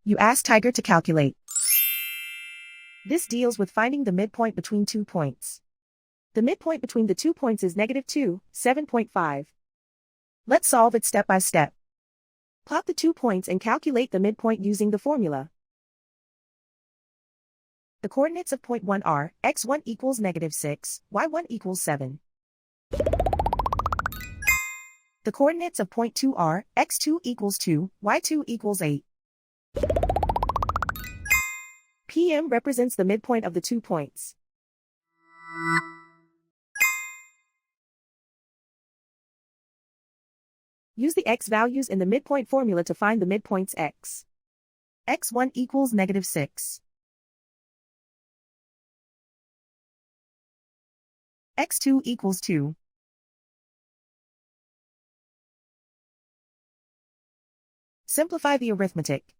You ask Tiger to calculate. This deals with finding the midpoint between 2 points. The midpoint between the 2 points is -2, 7.5. Let's solve it step by step. Plot the 2 points and calculate the midpoint using the formula. The coordinates of point 1 are x1 equals -6, y1 equals 7. The coordinates of point 2 are x2 equals 2, y2 equals 8. PM represents the midpoint of the 2 points. Use the x values in the midpoint formula to find the midpoints x. x1 equals -6. x2 equals 2. Simplify the arithmetic.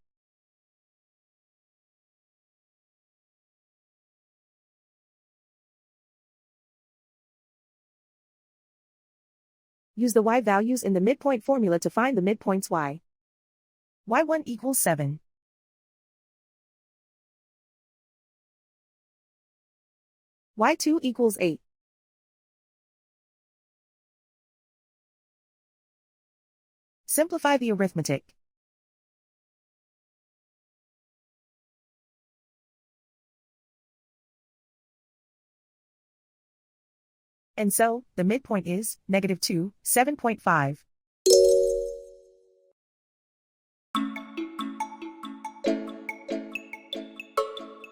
Use the y values in the midpoint formula to find the midpoints y. y1 equals 7. y2 equals 8. Simplify the arithmetic. And so, the midpoint is -2, 7.5.